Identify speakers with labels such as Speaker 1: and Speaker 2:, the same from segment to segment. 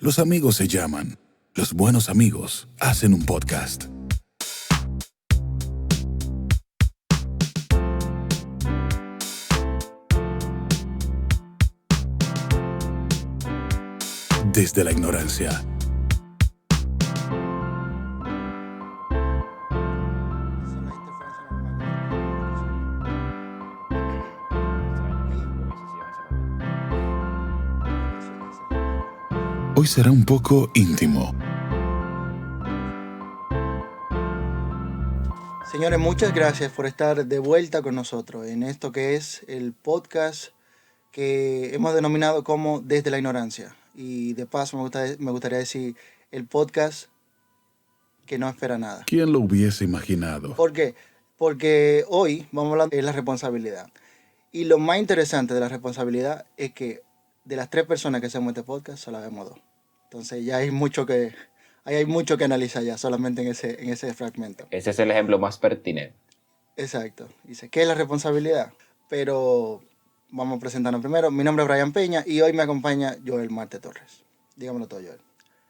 Speaker 1: Los amigos se llaman. Los buenos amigos hacen un podcast. Desde la ignorancia. Hoy será un poco íntimo.
Speaker 2: Señores, muchas gracias por estar de vuelta con nosotros en esto que es el podcast que hemos denominado como Desde la Ignorancia. Y de paso me gustaría decir el podcast que no espera nada.
Speaker 1: ¿Quién lo hubiese imaginado?
Speaker 2: ¿Por qué? Porque hoy vamos a hablar de la responsabilidad. Y lo más interesante de la responsabilidad es que de las 3 personas que hacemos este podcast, solo vemos 2. Entonces ya hay mucho que analizar ya solamente en ese fragmento.
Speaker 3: Ese es el ejemplo más pertinente.
Speaker 2: Exacto. Dice, ¿qué es la responsabilidad? Pero vamos a presentarnos primero. Mi nombre es Brian Peña y hoy me acompaña Joel Marte Torres. Dígamelo todo, Joel.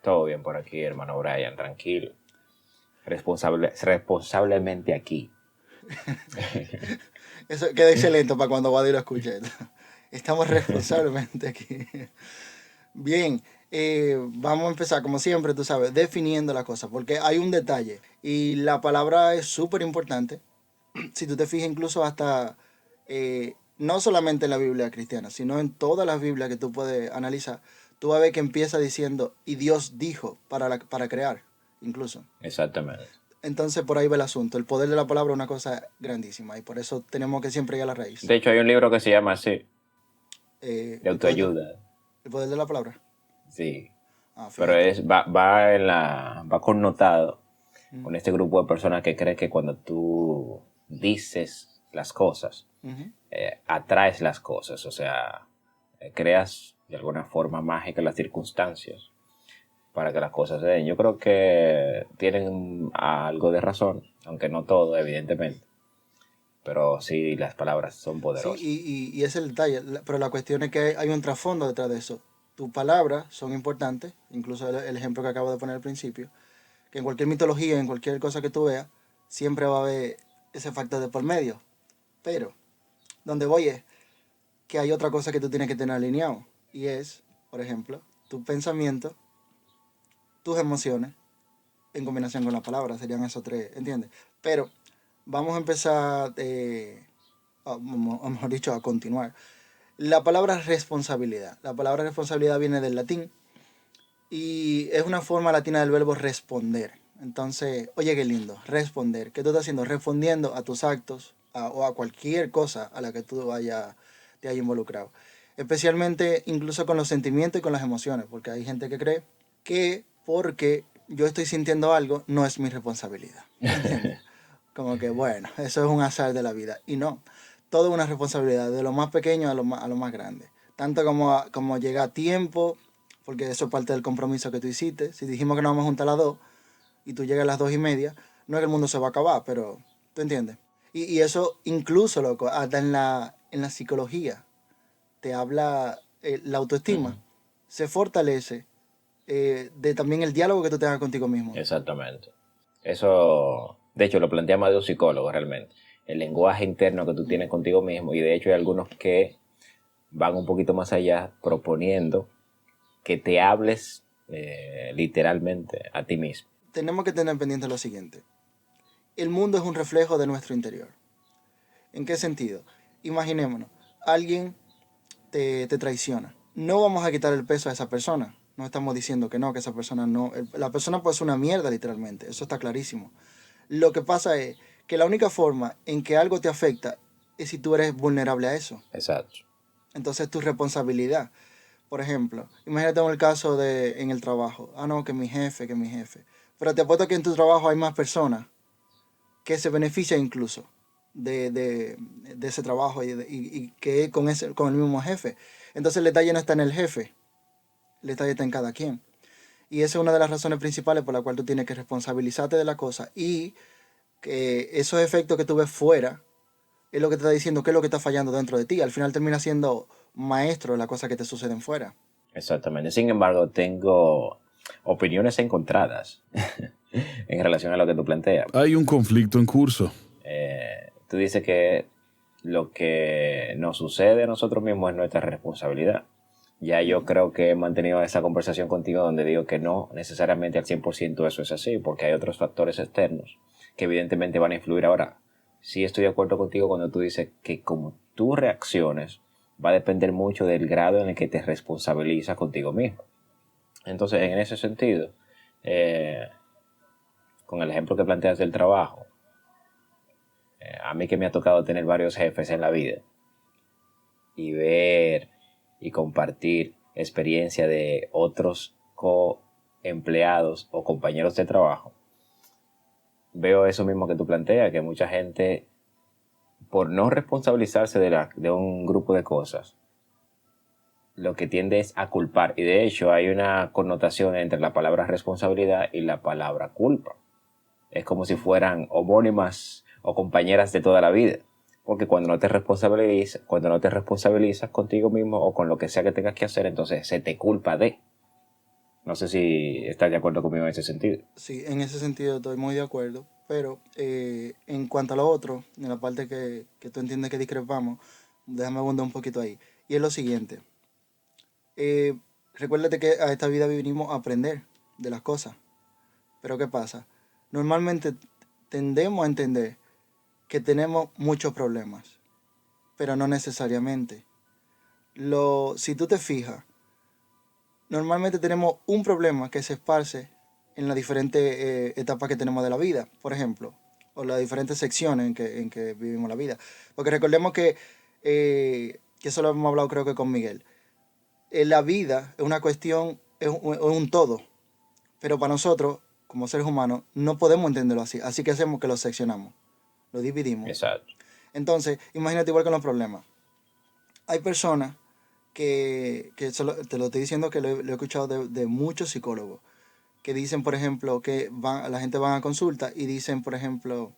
Speaker 3: Todo bien por aquí, hermano Brian, tranquilo. Responsablemente aquí.
Speaker 2: Eso queda excelente para cuando Wadi lo escuche. Estamos responsablemente aquí. Bien, vamos a empezar, como siempre, tú sabes, definiendo la cosa, porque hay un detalle y la palabra es súper importante. Si tú te fijas, incluso hasta, no solamente en la Biblia cristiana, sino en todas las Biblias que tú puedes analizar, tú vas a ver que empieza diciendo, y Dios dijo para crear, incluso.
Speaker 3: Exactamente.
Speaker 2: Entonces, por ahí va el asunto. El poder de la palabra es una cosa grandísima y por eso tenemos que siempre ir a la raíz.
Speaker 3: De hecho, hay un libro que se llama así,
Speaker 2: de
Speaker 3: autoayuda.
Speaker 2: ¿El poder de la palabra?
Speaker 3: Sí.
Speaker 2: Fíjate.
Speaker 3: Pero va connotado con este grupo de personas que cree que cuando tú dices las cosas, atraes las cosas. O sea, creas de alguna forma mágica las circunstancias para que las cosas se den. Yo creo que tienen algo de razón, aunque no todo, evidentemente. Pero sí, las palabras son poderosas.
Speaker 2: Sí, y ese es el detalle. Pero la cuestión es que hay un trasfondo detrás de eso. Tus palabras son importantes, incluso el ejemplo que acabo de poner al principio, que en cualquier mitología, en cualquier cosa que tú veas, siempre va a haber ese factor de por medio. Pero, donde voy es que hay otra cosa que tú tienes que tener alineado. Y es, por ejemplo, tu pensamiento, tus emociones, en combinación con las palabras. Serían esos 3, ¿entiendes? Pero vamos a empezar, o mejor dicho, a continuar. La palabra responsabilidad. La palabra responsabilidad viene del latín y es una forma latina del verbo responder. Entonces, oye, qué lindo, responder. ¿Qué tú estás haciendo? Respondiendo a tus actos o a cualquier cosa a la que tú te hayas involucrado. Especialmente incluso con los sentimientos y con las emociones, porque hay gente que cree que porque yo estoy sintiendo algo no es mi responsabilidad. ¿Entiendes? Como que, bueno, eso es un azar de la vida. Y no, todo es una responsabilidad, de lo más pequeño a lo más grande. Tanto como llegar a tiempo, porque eso es parte del compromiso que tú hiciste. Si dijimos que nos vamos a juntar a las 2 y tú llegas a las 2:30, no es que el mundo se va a acabar, pero ¿tú entiendes? Y eso incluso, loco, hasta en la psicología, te habla la autoestima, se fortalece de también el diálogo que tú tengas contigo mismo.
Speaker 3: Exactamente. Eso, de hecho, lo plantea más de un psicólogo realmente. El lenguaje interno que tú tienes contigo mismo. Y de hecho hay algunos que van un poquito más allá proponiendo que te hables literalmente a ti mismo.
Speaker 2: Tenemos que tener pendiente lo siguiente. El mundo es un reflejo de nuestro interior. ¿En qué sentido? Imaginémonos, alguien te traiciona. No vamos a quitar el peso a esa persona. No estamos diciendo que no, que esa persona no. La persona puede ser una mierda literalmente. Eso está clarísimo. Lo que pasa es que la única forma en que algo te afecta es si tú eres vulnerable a eso.
Speaker 3: Exacto.
Speaker 2: Entonces tu responsabilidad. Por ejemplo, imagínate en el caso en el trabajo. No, que mi jefe. Pero te apuesto que en tu trabajo hay más personas que se benefician incluso de ese trabajo y que con el mismo jefe. Entonces el detalle no está en el jefe, el detalle está en cada quien. Y esa es una de las razones principales por la cual tú tienes que responsabilizarte de la cosa y que esos efectos que tú ves fuera es lo que te está diciendo qué es lo que está fallando dentro de ti. Al final termina siendo maestro de las cosas que te suceden fuera.
Speaker 3: Exactamente. Sin embargo, tengo opiniones encontradas en relación a lo que tú planteas.
Speaker 1: Hay un conflicto en curso.
Speaker 3: Tú dices que lo que nos sucede a nosotros mismos es nuestra responsabilidad. Ya yo creo que he mantenido esa conversación contigo donde digo que no necesariamente al 100% eso es así, porque hay otros factores externos que evidentemente van a influir. Ahora, sí estoy de acuerdo contigo cuando tú dices que como tú reacciones va a depender mucho del grado en el que te responsabilizas contigo mismo. Entonces, en ese sentido, con el ejemplo que planteas del trabajo, a mí que me ha tocado tener varios jefes en la vida y ver y compartir experiencia de otros coempleados o compañeros de trabajo, veo eso mismo que tú planteas, que mucha gente, por no responsabilizarse de un grupo de cosas, lo que tiende es a culpar. Y de hecho hay una connotación entre la palabra responsabilidad y la palabra culpa. Es como si fueran homónimas o compañeras de toda la vida. Porque cuando no te responsabilizas contigo mismo o con lo que sea que tengas que hacer, entonces se te culpa de. No sé si estás de acuerdo conmigo en ese sentido.
Speaker 2: Sí, en ese sentido estoy muy de acuerdo, pero en cuanto a lo otro, en la parte que tú entiendes que discrepamos, déjame abundar un poquito ahí. Y es lo siguiente, eh, recuérdate que a esta vida vinimos a aprender de las cosas, pero ¿qué pasa? Normalmente tendemos a entender que tenemos muchos problemas, pero no necesariamente. Si tú te fijas, normalmente tenemos un problema que se esparce en las diferentes etapas que tenemos de la vida, por ejemplo, o las diferentes secciones en que vivimos la vida. Porque recordemos que eso lo hemos hablado creo que con Miguel. La vida es una cuestión, es un todo, pero para nosotros, como seres humanos, no podemos entenderlo así. Así que hacemos que lo seccionamos, lo dividimos.
Speaker 3: Exacto.
Speaker 2: Entonces, imagínate igual con los problemas. Hay personas que te lo estoy diciendo que lo he escuchado de muchos psicólogos, que dicen, por ejemplo, que la gente va a consulta y dicen, por ejemplo,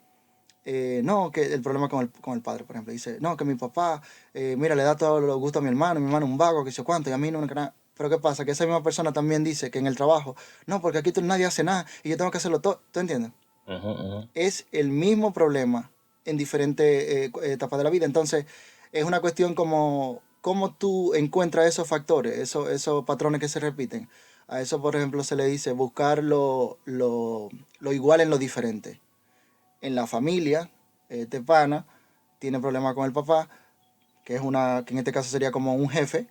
Speaker 2: no, que el problema con el padre, por ejemplo, dice, no, que mi papá, mira, le da todo lo gusto a mi hermano es un vago, que sé cuánto, y a mí no, nada. Pero ¿qué pasa? Que esa misma persona también dice que en el trabajo, no, porque aquí nadie hace nada y yo tengo que hacerlo todo, ¿tú entiendes? Es el mismo problema en diferentes etapas de la vida. Entonces, es una cuestión como cómo tú encuentras esos factores, esos patrones que se repiten. A eso, por ejemplo, se le dice buscar lo igual en lo diferente. En la familia, este pana tiene problemas con el papá, que en este caso sería como un jefe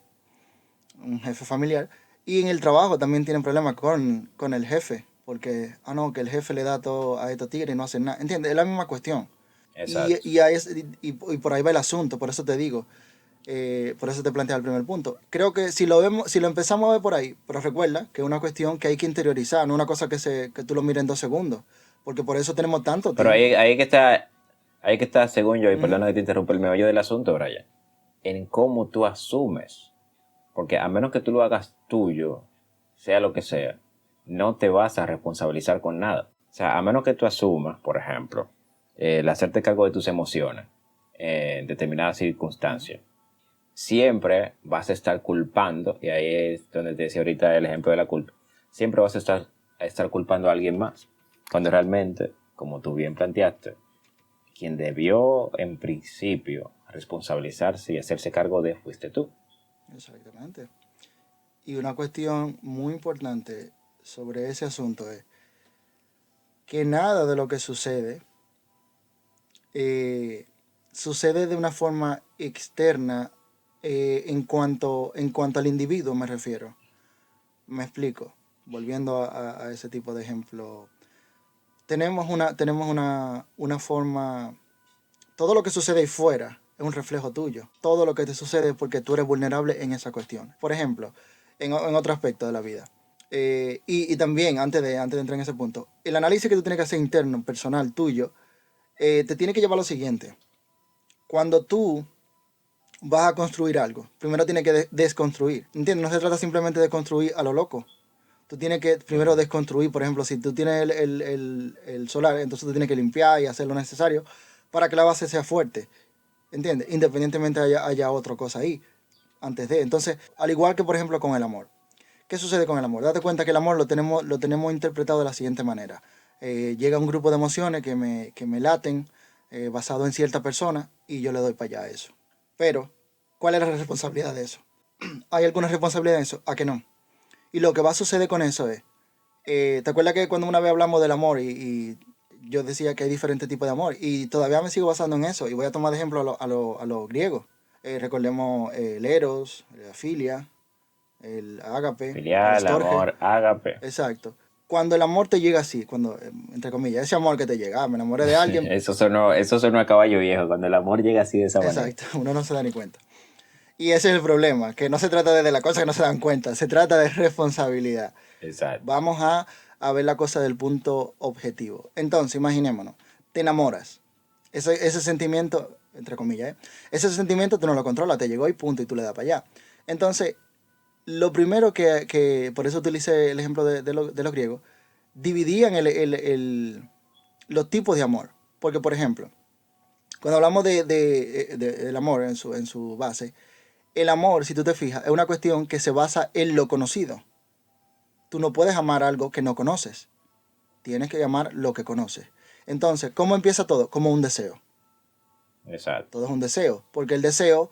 Speaker 2: familiar. Y en el trabajo también tienen problemas con el jefe, porque, no, que el jefe le da todo a estos tigres y no hacen nada. ¿Entiendes? Es la misma cuestión.
Speaker 3: Exacto.
Speaker 2: Y por ahí va el asunto, por eso te digo, por eso te plantea el primer punto. Creo que si lo vemos, si lo empezamos a ver por ahí, pero recuerda que es una cuestión que hay que interiorizar, no una cosa que tú lo mires en 2 segundos, porque por eso tenemos tanto
Speaker 3: Pero
Speaker 2: tiempo.
Speaker 3: ahí que está, según yo, y perdona que te interrumpa, el meollo del asunto, Brian, en cómo tú asumes. Porque a menos que tú lo hagas tuyo, sea lo que sea, no te vas a responsabilizar con nada. O sea, a menos que tú asumas, por ejemplo, el hacerte cargo de tus emociones en determinadas circunstancias, siempre vas a estar culpando, y ahí es donde te decía ahorita el ejemplo de la culpa, siempre vas a estar culpando a alguien más, cuando realmente, como tú bien planteaste, quien debió en principio responsabilizarse y hacerse cargo de fuiste tú.
Speaker 2: Exactamente. Y una cuestión muy importante sobre ese asunto es que nada de lo que sucede de una forma externa en cuanto al individuo me refiero. Me explico. Volviendo a ese tipo de ejemplo. Tenemos una forma. Todo lo que sucede ahí fuera es un reflejo tuyo. Todo lo que te sucede es porque tú eres vulnerable en esa cuestión. Por ejemplo, en otro aspecto de la vida. Y también, antes de entrar en ese punto, el análisis que tú tienes que hacer interno, personal, tuyo, te tiene que llevar a lo siguiente. Cuando tú vas a construir algo, primero tienes que desconstruir. ¿Entiendes? No se trata simplemente de construir a lo loco. Tú tienes que primero desconstruir. Por ejemplo, si tú tienes el solar, entonces tú tienes que limpiar y hacer lo necesario para que la base sea fuerte. ¿Entiendes? Independientemente haya otra cosa ahí antes de. Entonces, al igual que por ejemplo con el amor. ¿Qué sucede con el amor? Date cuenta que el amor lo tenemos interpretado de la siguiente manera. Llega un grupo de emociones que me laten basado en cierta persona y yo le doy para allá a eso. Pero, ¿cuál es la responsabilidad de eso? ¿Hay alguna responsabilidad en eso? ¿A que no? Y lo que va a suceder con eso es, ¿te acuerdas que cuando una vez hablamos del amor y yo decía que hay diferentes tipos de amor? Y todavía me sigo basando en eso y voy a tomar de ejemplo a los griegos. Recordemos el eros, la filia, el ágape, el
Speaker 3: Filial,
Speaker 2: estorge.
Speaker 3: amor, ágape.
Speaker 2: Exacto. Cuando el amor te llega así, cuando, entre comillas, ese amor que te llega, me enamoré de alguien,
Speaker 3: Eso sonó a caballo viejo, cuando el amor llega así de esa manera.
Speaker 2: exacto, uno no se da ni cuenta. Y ese es el problema, que no se trata de la cosa que no se dan cuenta, se trata de responsabilidad.
Speaker 3: Exacto.
Speaker 2: Vamos a ver la cosa del punto objetivo. Entonces, imaginémonos, te enamoras. Ese sentimiento, entre comillas, ese sentimiento tú no lo controlas, te llegó y punto, y tú le das para allá. Entonces, lo primero por eso utilicé el ejemplo de los griegos, dividían los tipos de amor. Porque, por ejemplo, cuando hablamos del amor en su base, el amor, si tú te fijas, es una cuestión que se basa en lo conocido. Tú no puedes amar algo que no conoces. Tienes que amar lo que conoces. Entonces, ¿cómo empieza todo? Como un deseo.
Speaker 3: Exacto.
Speaker 2: Todo es un deseo. Porque el deseo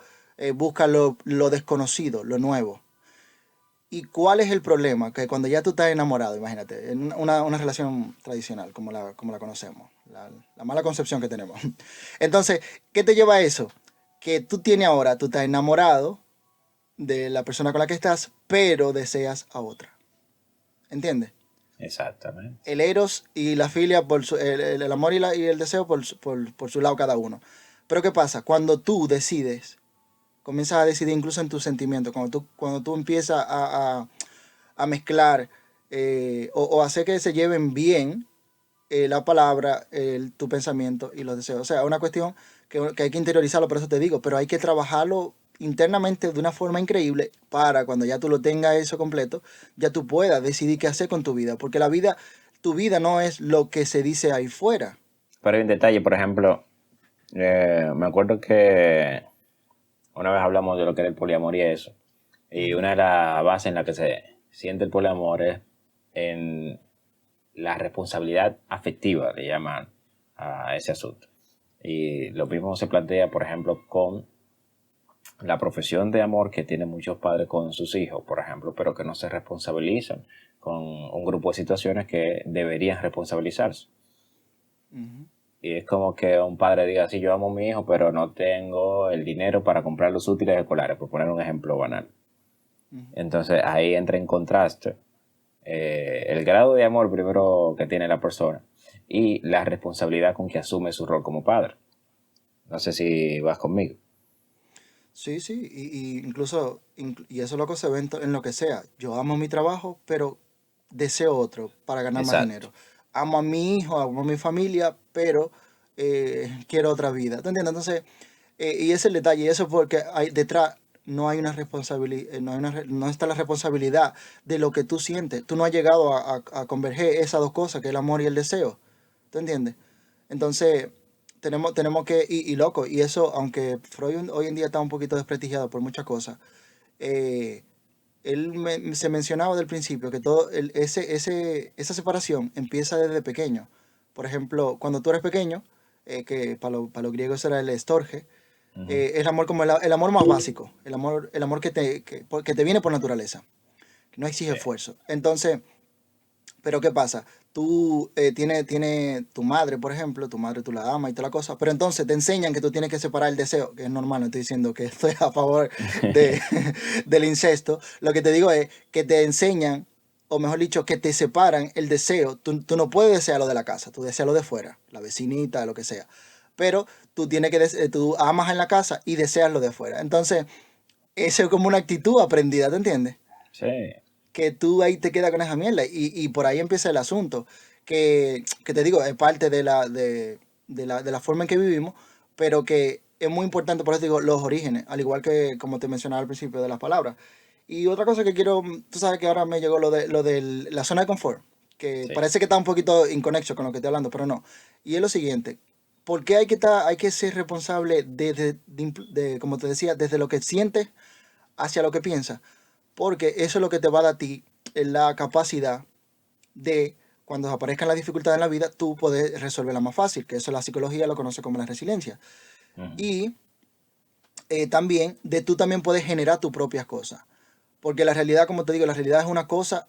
Speaker 2: busca lo desconocido, lo nuevo. ¿Y cuál es el problema? Que cuando ya tú estás enamorado, imagínate, en una relación tradicional, como la conocemos, la mala concepción que tenemos. Entonces, ¿qué te lleva a eso? Que tú estás enamorado de la persona con la que estás, pero deseas a otra. ¿Entiendes?
Speaker 3: Exactamente.
Speaker 2: El eros y la filia, el amor y el deseo por su lado cada uno. Pero ¿qué pasa? Cuando tú decides, comienzas a decidir incluso en tus sentimientos, cuando tú empiezas a mezclar o hacer que se lleven bien la palabra, tu pensamiento y los deseos. O sea, es una cuestión que hay que interiorizarlo, por eso te digo, pero hay que trabajarlo internamente de una forma increíble para cuando ya tú lo tengas eso completo, ya tú puedas decidir qué hacer con tu vida, porque tu vida no es lo que se dice ahí fuera.
Speaker 3: Pero hay un detalle, por ejemplo, me acuerdo que una vez hablamos de lo que era el poliamor y eso. Y una de las bases en la que se siente el poliamor es en la responsabilidad afectiva, le llaman a ese asunto. Y lo mismo se plantea, por ejemplo, con la profesión de amor que tienen muchos padres con sus hijos, por ejemplo, pero que no se responsabilizan con un grupo de situaciones que deberían responsabilizarse.
Speaker 2: Uh-huh.
Speaker 3: Y es como que un padre diga, sí, yo amo a mi hijo, pero no tengo el dinero para comprar los útiles escolares, por poner un ejemplo banal. Uh-huh. Entonces ahí entra en contraste el grado de amor primero que tiene la persona y la responsabilidad con que asume su rol como padre. No sé si vas conmigo.
Speaker 2: Sí, sí, y incluso, y eso es lo que se ve en lo que sea. Yo amo mi trabajo, pero deseo otro para ganar más
Speaker 3: Exacto.
Speaker 2: dinero. Amo a mi hijo, amo a mi familia, pero quiero otra vida. ¿Te entiendes? Entonces, y ese es el detalle, y eso es porque detrás no hay una responsabilidad, no está la responsabilidad de lo que tú sientes. Tú no has llegado a converger esas dos cosas, que es el amor y el deseo. ¿Te entiendes? Entonces, tenemos que, loco, y eso, aunque Freud hoy en día está un poquito desprestigiado por muchas cosas, eh, se mencionaba del principio que esa separación empieza desde pequeño. Por ejemplo, cuando tú eres pequeño, que para los griegos era el estorge,
Speaker 3: Uh-huh.
Speaker 2: el amor como el amor más básico, el amor que te viene por naturaleza, que no exige
Speaker 3: Sí.
Speaker 2: esfuerzo. Entonces, pero ¿qué pasa? Tú tiene tu madre, por ejemplo, tu madre tú la amas y toda la cosa, pero entonces te enseñan que tú tienes que separar el deseo, que es normal, no estoy diciendo que estoy a favor de, del incesto. Lo que te digo es que te enseñan, o mejor dicho, que te separan el deseo. Tú no puedes desear lo de la casa, tú deseas lo de fuera, la vecinita, lo que sea. Pero tú tú amas en la casa y deseas lo de fuera. Entonces, eso es como una actitud aprendida, ¿te entiendes?
Speaker 3: Sí.
Speaker 2: Que tú ahí te quedas con esa mierda y por ahí empieza el asunto, que te digo, es parte de la forma en que vivimos, pero que es muy importante, por eso digo, los orígenes, al igual que como te mencionaba al principio de las palabras. Y otra cosa que quiero, tú sabes que ahora me llegó lo de la zona de confort, que
Speaker 3: Sí.
Speaker 2: parece que está un poquito inconexo con lo que estoy hablando, pero no. Y es lo siguiente, ¿por qué hay que ser responsable como te decía, desde lo que sientes hacia lo que piensas? porque eso es lo que te va a dar a ti la capacidad de, cuando aparezcan las dificultades en la vida, tú poder resolverla más fácil, que eso la psicología lo conoce como la resiliencia. Y también, de tú también puedes generar tus propias cosas. Porque la realidad, como te digo, la realidad es una cosa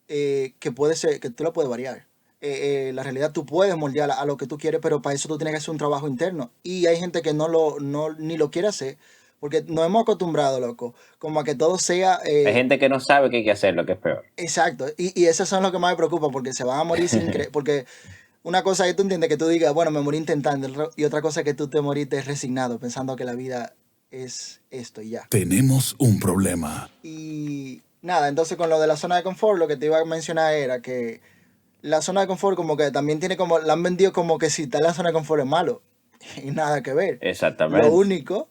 Speaker 2: que puede ser, que tú la puedes variar. La realidad tú puedes moldearla a lo que tú quieres, pero para eso tú tienes que hacer un trabajo interno. Y hay gente que ni lo quiere hacer, porque nos hemos acostumbrado, loco, como a que todo sea...
Speaker 3: Hay gente que no sabe que hay que hacer, lo que es peor.
Speaker 2: exacto, y esos son los que más me preocupan, porque se van a morir sin creer, porque una cosa es que tú entiendes que tú digas, bueno, me morí intentando, y otra cosa es que tú te moriste resignado, pensando que la vida es esto y ya.
Speaker 1: Tenemos un problema.
Speaker 2: Y nada, entonces con lo de la zona de confort, lo que te iba a mencionar era que la zona de confort como que también tiene como, la han vendido como que si está en la zona de confort es malo, y nada que ver. Lo
Speaker 3: Exactamente.
Speaker 2: único,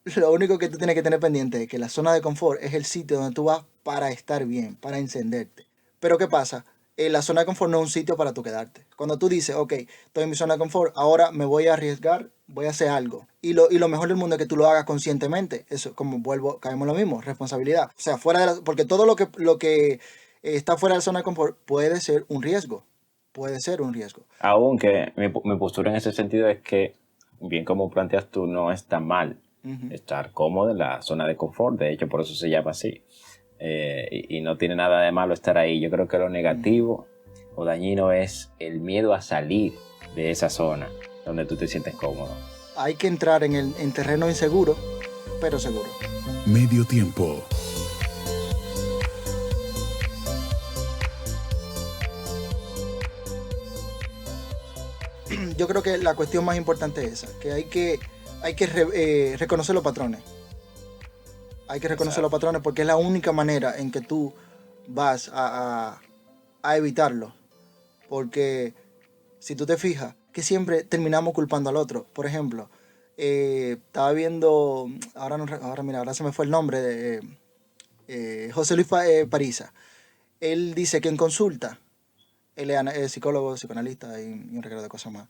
Speaker 2: lo único que tú tienes que tener pendiente es que la zona de confort es el sitio donde tú vas para estar bien, para encenderte. Pero ¿qué pasa? La zona de confort no es un sitio para tú quedarte. Cuando tú dices, ok, estoy en mi zona de confort, ahora me voy a arriesgar, voy a hacer algo. Y lo mejor del mundo es que tú lo hagas conscientemente. Eso, como vuelvo, caemos en lo mismo, responsabilidad. O sea, fuera de la, porque todo lo que está fuera de la zona de confort puede ser un riesgo. Puede ser un riesgo.
Speaker 3: Aunque mi postura en ese sentido es que, bien como planteas tú, no está mal estar cómodo en la zona de confort. De hecho, por eso se llama así. Y no tiene nada de malo estar ahí. Yo creo que lo negativo o dañino es el miedo a salir de esa zona donde tú te sientes cómodo.
Speaker 2: Hay que entrar en terreno inseguro, pero seguro.
Speaker 1: Medio tiempo.
Speaker 2: Yo creo que la cuestión más importante es esa, que hay que reconocer los patrones. Hay que reconocer
Speaker 3: Exacto.
Speaker 2: los patrones porque es la única manera en que tú vas a evitarlo. Porque si tú te fijas, que siempre terminamos culpando al otro. Por ejemplo, estaba viendo, ahora se me fue el nombre de José Luis Parisa. Él dice que en consulta, él es psicólogo, psicoanalista y un regalo de cosas más.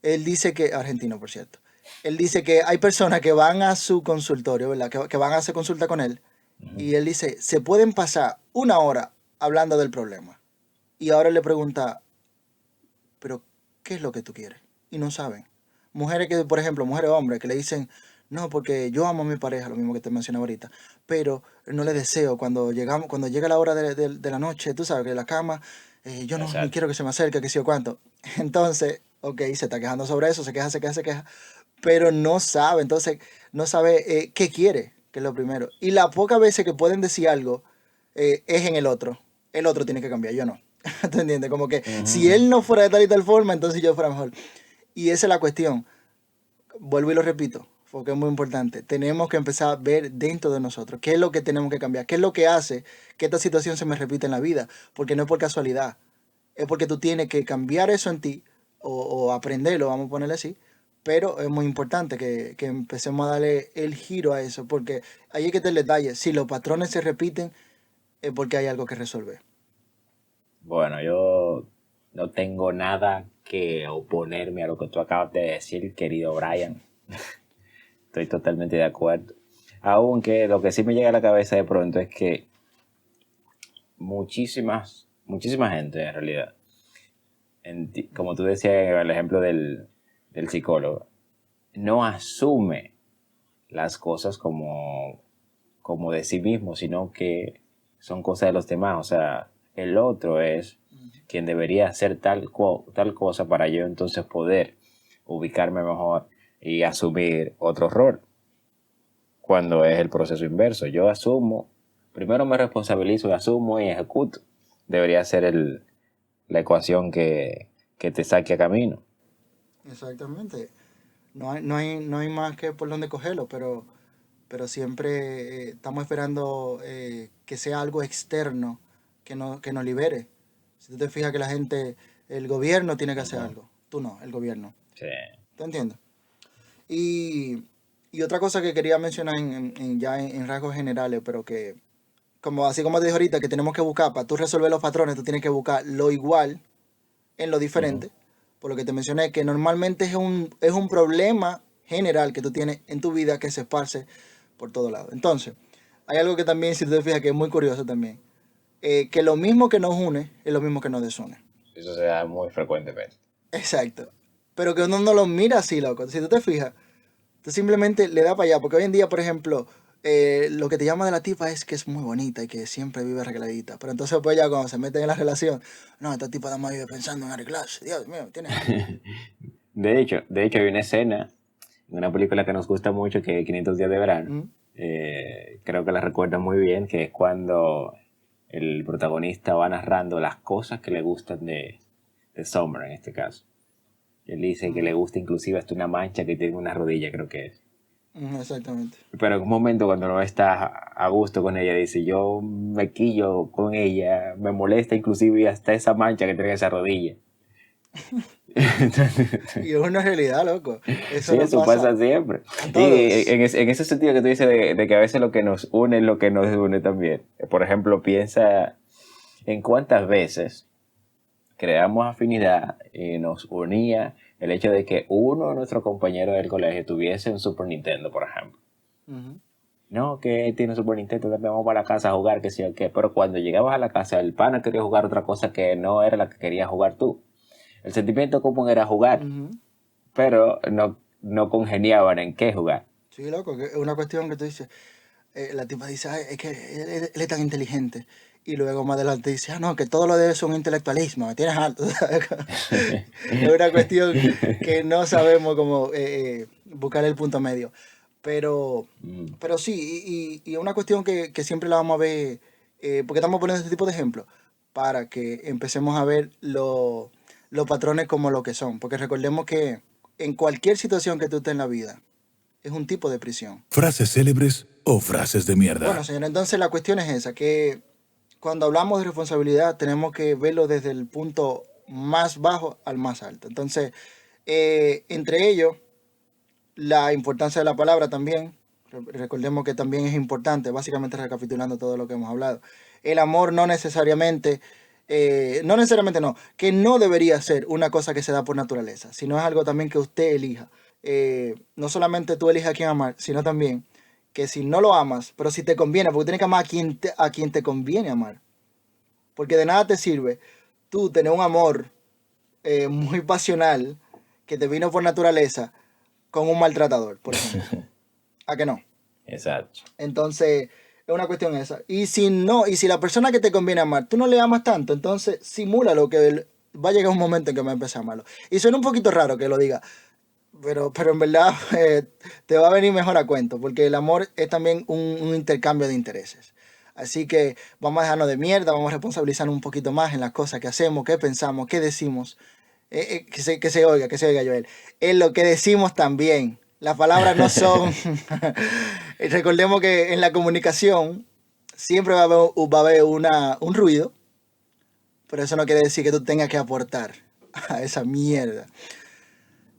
Speaker 2: Él dice que, argentino por cierto, él dice que hay personas que van a su consultorio, ¿verdad? Que van a hacer consulta con él. Y él dice, se pueden pasar 1 hora hablando del problema. Y ahora él le pregunta, pero ¿qué es lo que tú quieres? Y no saben. Mujeres que, por ejemplo, mujeres o hombres que le dicen, no, porque yo amo a mi pareja, lo mismo que te mencioné ahorita, pero no le deseo cuando llega la hora de la noche, tú sabes, que la cama, yo no ni
Speaker 3: Exacto.
Speaker 2: quiero que se me acerque, que sí o cuánto. Entonces, ok, se está quejando sobre eso, se queja, pero no sabe, entonces no sabe qué quiere, que es lo primero. Y las pocas veces que pueden decir algo es en el otro. El otro tiene que cambiar, yo no. ¿Tú entiendes? Como que si él no fuera de tal y tal forma, entonces yo fuera mejor. Y esa es la cuestión. Vuelvo y lo repito, porque es muy importante. Tenemos que empezar a ver dentro de nosotros qué es lo que tenemos que cambiar, qué es lo que hace que esta situación se me repita en la vida, porque no es por casualidad, es porque tú tienes que cambiar eso en ti o aprenderlo, vamos a ponerle así, pero es muy importante que empecemos a darle el giro a eso, porque ahí hay que tener detalle. Si los patrones se repiten, es porque hay algo que resolver.
Speaker 3: Bueno, yo no tengo nada que oponerme a lo que tú acabas de decir, querido Brian. Estoy totalmente de acuerdo. Aunque lo que sí me llega a la cabeza de pronto es que muchísima gente en realidad, como tú decías en el ejemplo del psicólogo, no asume las cosas como de sí mismo, sino que son cosas de los demás. O sea, el otro es quien debería hacer tal cosa para yo entonces poder ubicarme mejor y asumir otro rol. Cuando es el proceso inverso, yo asumo, primero me responsabilizo y asumo y ejecuto. Debería ser la ecuación que te saque a camino.
Speaker 2: Exactamente. No hay más que por dónde cogerlo, pero siempre estamos esperando que sea algo externo que nos libere. Si tú te fijas que la gente, el gobierno tiene que hacer algo, tú no, el gobierno.
Speaker 3: Sí.
Speaker 2: ¿Te entiendes? Y otra cosa que quería mencionar ya en rasgos generales, pero que, así como te dije ahorita, que tenemos que buscar, para tú resolver los patrones, tú tienes que buscar lo igual en lo diferente, por lo que te mencioné, que normalmente es un problema general que tú tienes en tu vida que se esparce por todos lados. Entonces, hay algo que también, si tú te fijas, que es muy curioso también. Que lo mismo que nos une es lo mismo que nos desune.
Speaker 3: Eso se da muy frecuentemente.
Speaker 2: Exacto. Pero que uno no lo mira así, loco. Si tú te fijas, tú simplemente le das para allá. Porque hoy en día, por ejemplo, lo que te llama de la tipa es que es muy bonita y que siempre vive arregladita. Pero entonces, pues ya cuando se meten en la relación, no, esta tipa nada más vive pensando en arreglarse. Dios mío, tiene hambre.
Speaker 3: De hecho, hay una escena en una película que nos gusta mucho, que es 500 días de verano.
Speaker 2: Ujú.
Speaker 3: Creo que la recuerda muy bien, que es cuando el protagonista va narrando las cosas que le gustan de Summer, en este caso. Él dice que le gusta inclusive hasta una mancha que tiene en una rodilla, creo que es.
Speaker 2: Exactamente.
Speaker 3: Pero en un momento cuando no está a gusto con ella, dice, yo me quillo con ella, me molesta inclusive hasta esa mancha que tiene en esa rodilla.
Speaker 2: Y es una realidad, loco. Eso
Speaker 3: Sí,
Speaker 2: no
Speaker 3: eso pasa siempre.
Speaker 2: a
Speaker 3: Y
Speaker 2: todos.
Speaker 3: en ese sentido que tú dices de que a veces lo que nos une es lo que nos une también. Por ejemplo, piensa en cuántas veces creamos afinidad y nos unía el hecho de que uno de nuestros compañeros del colegio tuviese un Super Nintendo, por ejemplo.
Speaker 2: Ujú.
Speaker 3: No, que él tiene un Super Nintendo, también vamos para la casa a jugar, que sí o qué. Pero cuando llegabas a la casa, el pana quería jugar otra cosa que no era la que querías jugar tú. El sentimiento común era jugar,
Speaker 2: Ujú.
Speaker 3: pero no congeniaban en qué jugar.
Speaker 2: Sí, loco, que es una cuestión que tú dices. La tipa dice, "Ay, es que él es tan inteligente". Y luego más adelante dice, no, que todo lo de eso es un intelectualismo, me tienes alto. Es una cuestión que no sabemos cómo buscar el punto medio. Pero,
Speaker 3: Mm,
Speaker 2: pero sí, y es una cuestión que siempre la vamos a ver, porque estamos poniendo este tipo de ejemplos, para que empecemos a ver los patrones como lo que son. Porque recordemos que en cualquier situación que tú estés en la vida, es un tipo de prisión.
Speaker 1: Frases célebres o frases de
Speaker 2: Bueno,
Speaker 1: mierda.
Speaker 2: señor, entonces la cuestión es esa, que cuando hablamos de responsabilidad tenemos que verlo desde el punto más bajo al más alto. Entonces, entre ellos, la importancia de la palabra también. Recordemos que también es importante, básicamente recapitulando todo lo que hemos hablado. El amor no necesariamente no, que no debería ser una cosa que se da por naturaleza, sino es algo también que usted elija. No solamente tú eliges a quién amar, sino también que si no lo amas, pero si te conviene, porque tienes que amar a quien te conviene amar. Porque de nada te sirve tú tener un amor muy pasional que te vino por naturaleza con un maltratador, por ejemplo. ¿A que no?
Speaker 3: exacto.
Speaker 2: Entonces, es una cuestión esa. Y si no, y si la persona que te conviene amar, tú no le amas tanto, entonces simula lo que va a llegar un momento en que va a empezar a amarlo. Y suena un poquito raro que lo diga, pero en verdad te va a venir mejor a cuento, porque el amor es también un intercambio de intereses. Así que vamos a dejarnos de mierda, vamos a responsabilizarnos un poquito más en las cosas que hacemos, qué pensamos, qué decimos. Que se oiga, Joel. Es lo que decimos también. Las palabras no son... Recordemos que en la comunicación siempre va a haber un ruido, pero eso no quiere decir que tú tengas que aportar a esa mierda.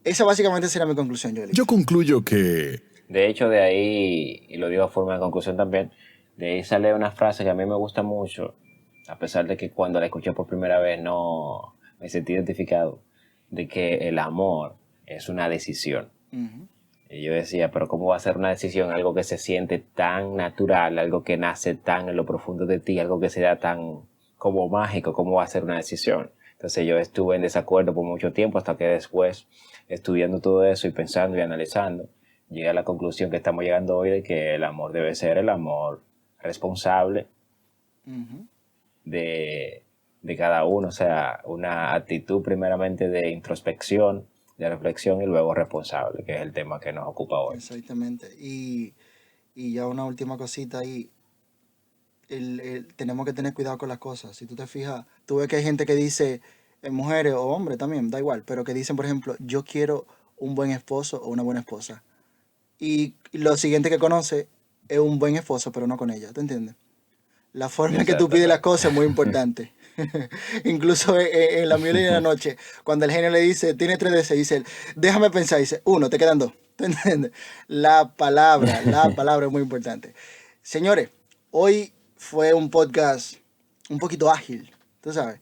Speaker 2: Esa básicamente será mi conclusión, Joel.
Speaker 1: Yo concluyo que
Speaker 3: De hecho, de ahí, y lo digo a forma de conclusión también, de ahí sale una frase que a mí me gusta mucho, a pesar de que cuando la escuché por primera vez no me sentí identificado, de que el amor es una decisión.
Speaker 2: Ujú.
Speaker 3: Y yo decía, pero ¿cómo va a ser una decisión? Algo que se siente tan natural, algo que nace tan en lo profundo de ti, algo que se da tan como mágico, ¿cómo va a ser una decisión? Entonces yo estuve en desacuerdo por mucho tiempo hasta que después, estudiando todo eso y pensando y analizando, llegué a la conclusión que estamos llegando hoy de que el amor debe ser el amor responsable
Speaker 2: Ujú.
Speaker 3: de cada uno, o sea, una actitud primeramente de introspección, de reflexión y luego responsable, que es el tema que nos ocupa hoy.
Speaker 2: Exactamente. Y ya una última cosita ahí. Tenemos que tener cuidado con las cosas. Si tú te fijas, tú ves que hay gente que dice, mujeres o hombres también, da igual, pero que dicen, por ejemplo, yo quiero un buen esposo o una buena esposa. Y lo siguiente que conoce es un buen esposo, pero no con ella, ¿te entiendes? La forma en que tú pides las
Speaker 3: Exactamente.
Speaker 2: cosas es muy importante. Incluso en la mil y una noche, cuando el genio le dice, tiene 3 deseos, dice, déjame pensar, dice, uno, te quedan 2. ¿Te entiendes? La palabra es muy importante. Señores, hoy fue un podcast un poquito ágil, tú sabes,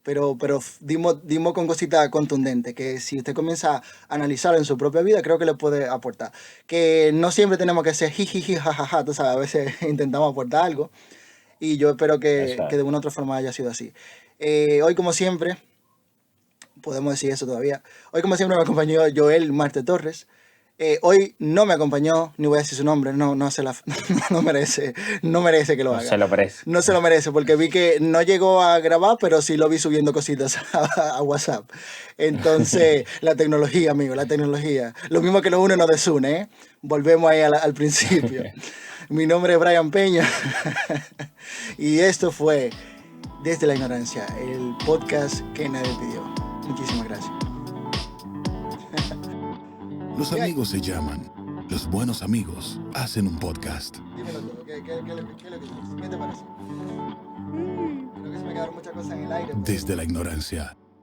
Speaker 2: pero dimos con cositas contundentes, que si usted comienza a analizarlo en su propia vida, creo que le puede aportar. Que no siempre tenemos que ser jijiji, jajaja, tú sabes, a veces intentamos aportar algo, y yo espero que de una u otra forma haya sido así. Hoy, como siempre, podemos decir eso todavía, hoy como siempre me acompañó Joel Marte Torres. Hoy no me acompañó, ni voy a decir su nombre, no merece que lo haga.
Speaker 3: No se lo merece.
Speaker 2: No se lo merece, porque vi que no llegó a grabar, pero sí lo vi subiendo cositas a WhatsApp. Entonces, la tecnología, amigo, la tecnología. Lo mismo que lo une nos desune, ¿eh? Volvemos ahí al principio. Mi nombre es Brian Peña y esto fue Desde la Ignorancia, el podcast que nadie pidió. Muchísimas gracias.
Speaker 1: Los amigos se llaman. Los buenos amigos hacen un podcast.
Speaker 2: Dímelo todo, ¿qué te parece? Creo que se me quedaron muchas cosas en el aire.
Speaker 1: Desde la Ignorancia.